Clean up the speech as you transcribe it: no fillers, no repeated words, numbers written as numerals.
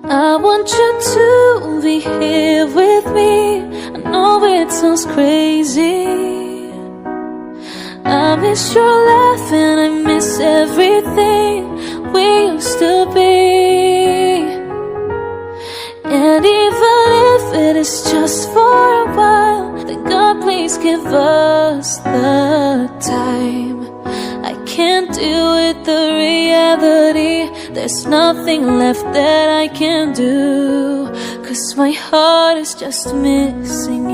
I want you to be here with me. I know it sounds crazy. I miss your laugh and I miss everything we used to be. And even if it is just for a while, then God, please give us the time. I can't deal with the reality. There's nothing left that I can do, 'cause my heart is just missing